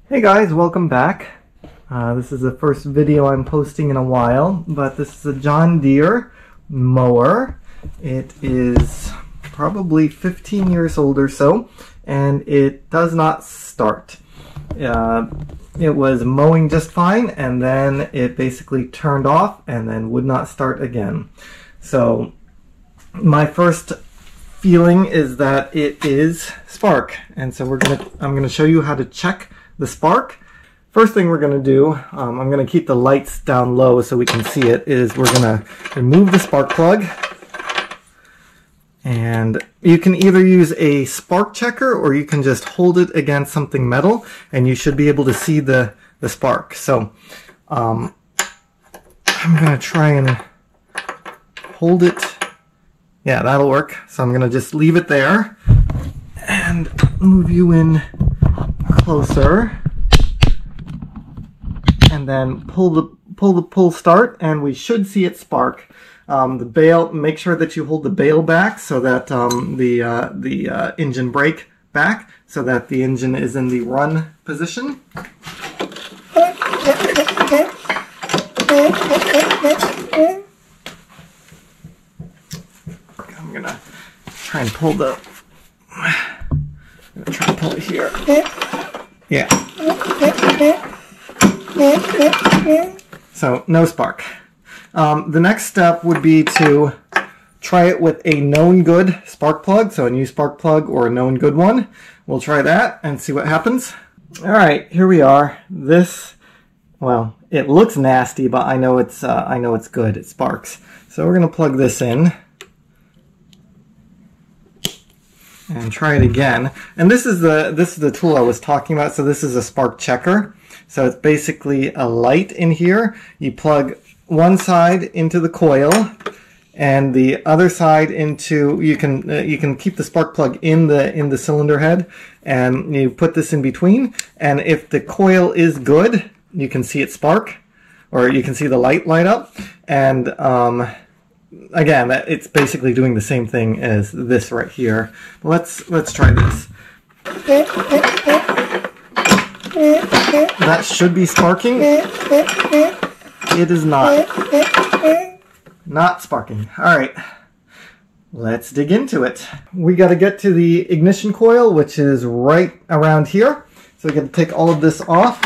Hey guys, welcome back. This is the first video I'm posting in a while, but this is a John Deere mower. It is probably 15 years old or so, and it does not start. It was mowing just fine, and then it basically turned off and then would not start again. So my first feeling is that it is spark, and so I'm gonna show you how to check the spark. First thing we're going to do, I'm going to keep the lights down low so we can see it, is we're going to remove the spark plug. And you can either use a spark checker or you can just hold it against something metal and you should be able to see the spark. So I'm going to try and hold it. Yeah, that'll work. So I'm going to just leave it there and move you in closer, and then pull start, and we should see it spark. The bail, make sure that you hold the bail back so that the engine brake back so that the engine is in the run position. I'm gonna try and pull it here. Yeah. So no spark. The next step would be to try it with a known good spark plug, so a new spark plug or a known good one. We'll try that and see what happens. All right, here we are. This, well, it looks nasty, but I know it's good. It sparks. So we're gonna plug this in and try it again. And this is the tool I was talking about. So this is a spark checker. So it's basically a light in here. You plug one side into the coil and the other side into, you can keep the spark plug in the cylinder head, and you put this in between, and if the coil is good, you can see it spark, or you can see the light light up. And again, it's basically doing the same thing as this right here. Let's try this. That should be sparking. It is not. Not sparking. Alright, let's dig into it. We got to get to the ignition coil, which is right around here. So we got to take all of this off.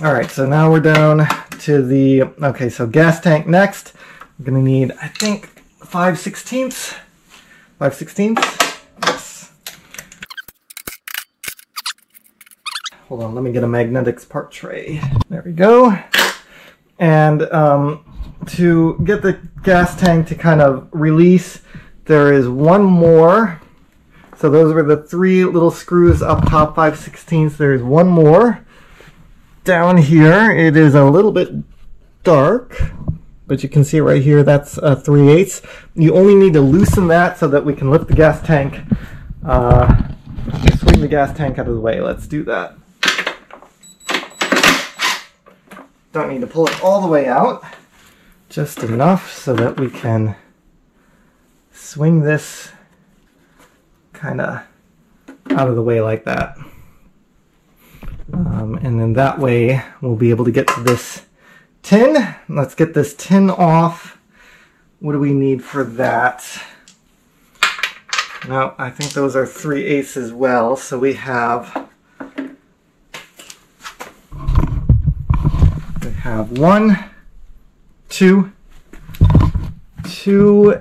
Alright, so now we're down to the, okay, so gas tank next. I'm going to need, I think, 5/16. 5/16? Yes. Hold on, let me get a magnetics part tray. There we go. And to get the gas tank to kind of release, there is one more. So those were the three little screws up top, 5/16. There's one more. Down here, it is a little bit dark, but you can see right here, that's 3/8. You only need to loosen that so that we can lift the gas tank, swing the gas tank out of the way. Let's do that. Don't need to pull it all the way out, just enough so that we can swing this kind of out of the way like that. And then that way we'll be able to get to this tin. Let's get this tin off. What do we need for that? No, I think those are 3/8 as well. So we have one, two,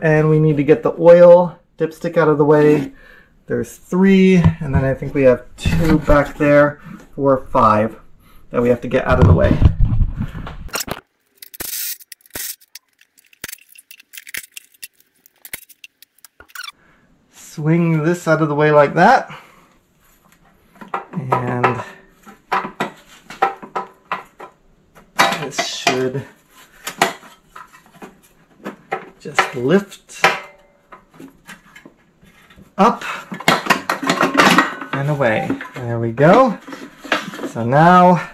and we need to get the oil dipstick out of the way. There's 3, and then I think we have 2 back there, 4, 5 that we have to get out of the way. Swing this out of the way like that, and this should just lift up and away. There we go. So now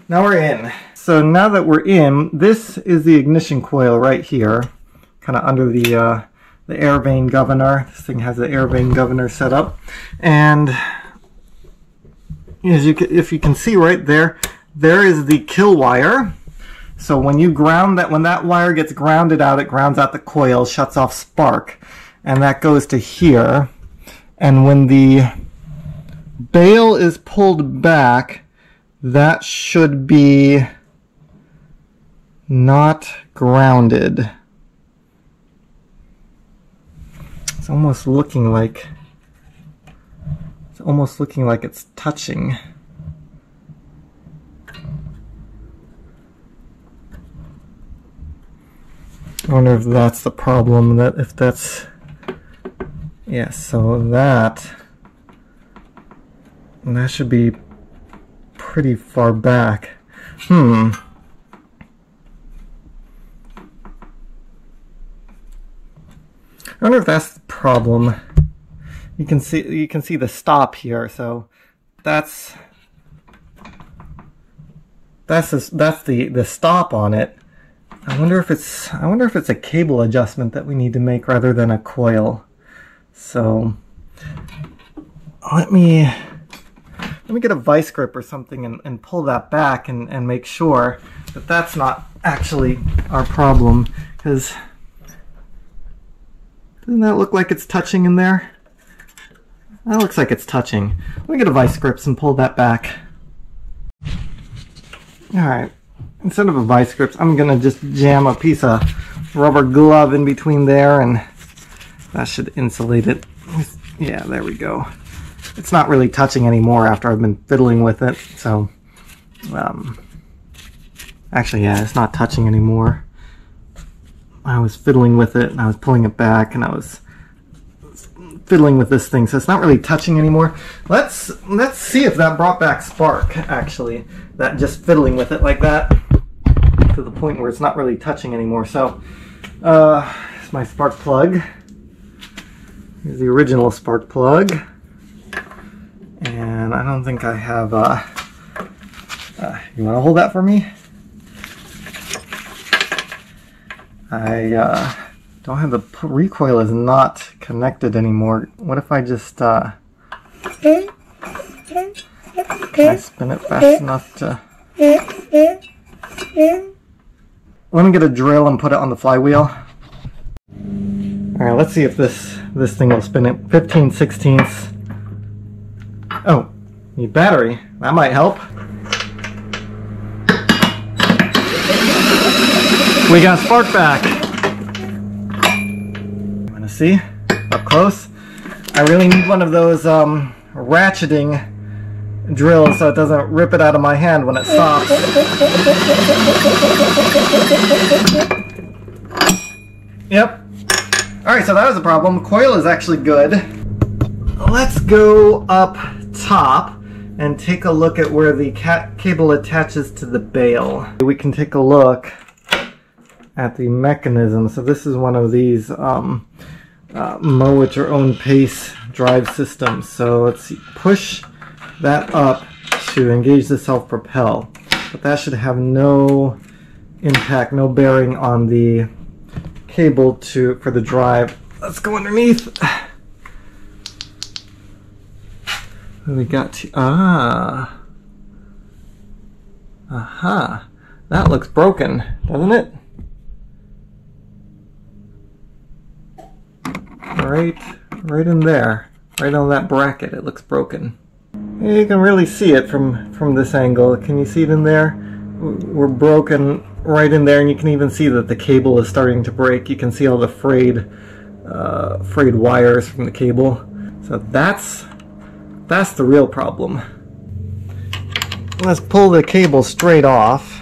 we're in. So now that we're in, this is the ignition coil right here, kind of under the air vane governor. This thing has the air vane governor set up, and if you can see right there, there is the kill wire. So when you ground that, when that wire gets grounded out, it grounds out the coil, shuts off spark, and that goes to here. And when the bale is pulled back, that should be not grounded. It's almost looking like it's touching. I wonder if that's the problem, yeah, so that should be pretty far back. I wonder if that's the problem. You can see the stop here, so that's the stop on it. I wonder if it's a cable adjustment that we need to make rather than a coil. So let me get a vice grip or something and pull that back and make sure that that's not actually our problem, because doesn't that look like it's touching in there? That looks like it's touching. Let me get a vice grips and pull that back. Alright, instead of a vice grips, I'm gonna just jam a piece of rubber glove in between there, and that should insulate it. Yeah, there we go. It's not really touching anymore after I've been fiddling with it, so actually, yeah, it's not touching anymore. I was fiddling with it and I was pulling it back and I was fiddling with this thing, so it's not really touching anymore. Let's see if that brought back spark, actually. That just fiddling with it like that to the point where it's not really touching anymore. So it's my spark plug. Here's the original spark plug. And I don't think I have you want to hold that for me? I don't have the recoil is not connected anymore. What if I just can I spin it fast enough to... Let me get a drill and put it on the flywheel. Alright, let's see if this thing will spin it. 15/16. Oh, need battery. That might help. We got spark back. You want to see up close? I really need one of those ratcheting drills so it doesn't rip it out of my hand when it stops. Yep. Alright, so that was a problem. Coil is actually good. Let's go up top and take a look at where the cable attaches to the bale. We can take a look at the mechanism. So this is one of these mow at your own pace drive systems. So let's see, push that up to engage the self-propel, but that should have no impact, no bearing on the cable for the drive. Let's go underneath. What do we got to, aha, that looks broken, doesn't it? Right in there, right on that bracket, it looks broken. You can really see it from this angle. Can you see it in there? We're broken right in there, and you can even see that the cable is starting to break. You can see all the frayed wires from the cable. So that's the real problem. Let's pull the cable straight off.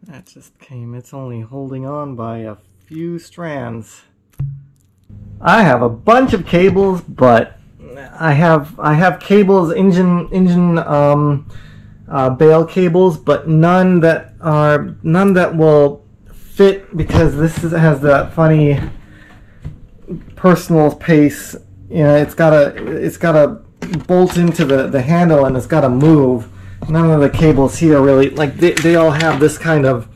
That just came. It's only holding on by a few strands. I have a bunch of cables, but I have cables, engine bale cables, but none that will fit, because this has that funny personal pace. You know, it's gotta bolt into the handle, and it's gotta move. none of the cables here really, like they all have this kind of,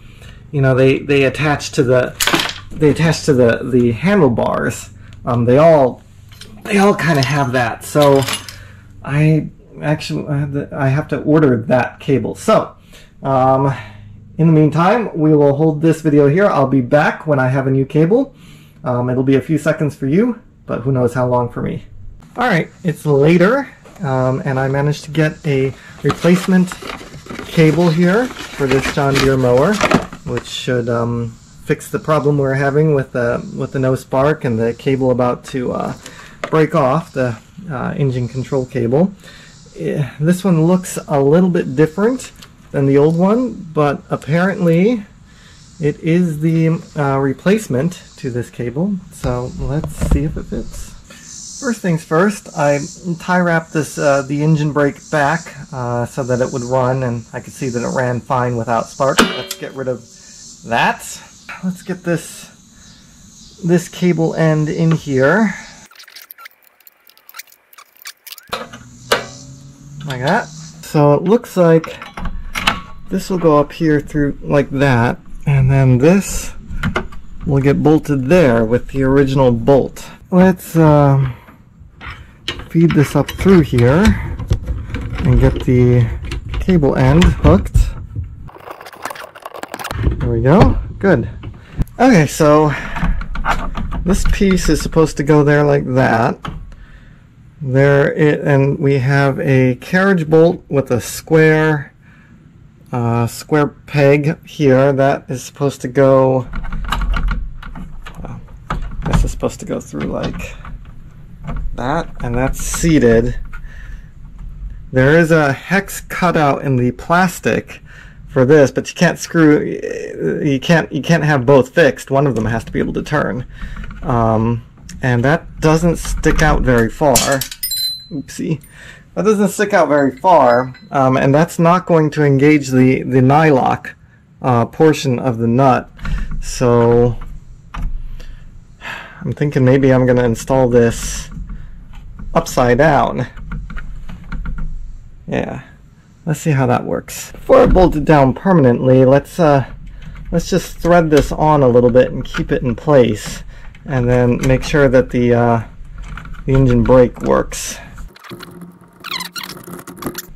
you know, they attach to the handlebars. They all kind of have that. So I have to order that cable. So in the meantime, we will hold this video here. I'll be back when I have a new cable. It'll be a few seconds for you, but who knows how long for me. All right, it's later, and I managed to get a replacement cable here for this John Deere mower, which should fix the problem we're having with the no spark and the cable about to break off, the engine control cable. This one looks a little bit different than the old one, but apparently it is the replacement to this cable. So let's see if it fits. First things first, I tie wrapped this the engine brake back so that it would run, and I could see that it ran fine without spark. Let's get rid of that. Let's get this cable end in here, like that. So it looks like this will go up here through like that, and then this will get bolted there with the original bolt. Let's feed this up through here and get the cable end hooked. There we go. Good. Okay, so this piece is supposed to go there like that. And we have a carriage bolt with a square peg here that is supposed to go. This is supposed to go through like that, and that's seated. There is a hex cutout in the plastic for this, but you can't screw. You can't have both fixed. One of them has to be able to turn, and that doesn't stick out very far. Oopsie. That doesn't stick out very far, and that's not going to engage the nylock portion of the nut. So I'm thinking maybe I'm going to install this upside down. Yeah, let's see how that works. Before I bolt it down permanently, let's just thread this on a little bit and keep it in place, and then make sure that the engine brake works.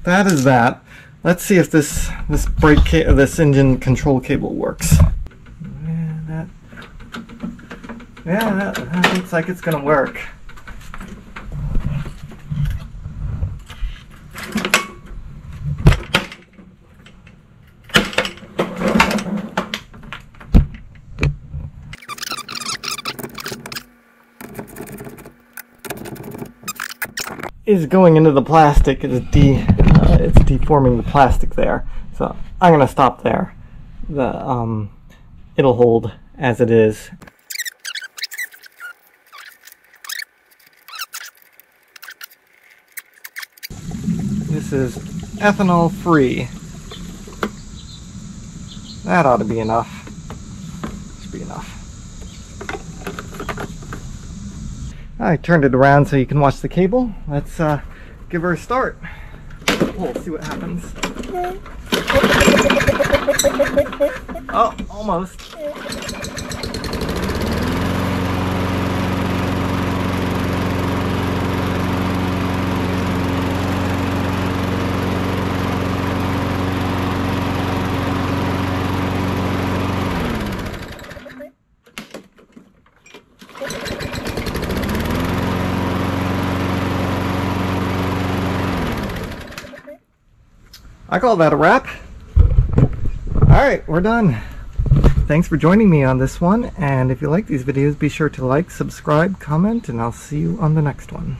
That is that. Let's see if this engine control cable works. Yeah, that looks like it's gonna work. Is going into the plastic. It's deforming the plastic there. So I'm gonna stop there. It'll hold as it is. This is ethanol free. That ought to be enough. Should be enough. I turned it around so you can watch the cable. Let's give her a start. We'll see what happens. Oh, almost. I call that a wrap. Alright, we're done. Thanks for joining me on this one, and if you like these videos, be sure to like, subscribe, comment, and I'll see you on the next one.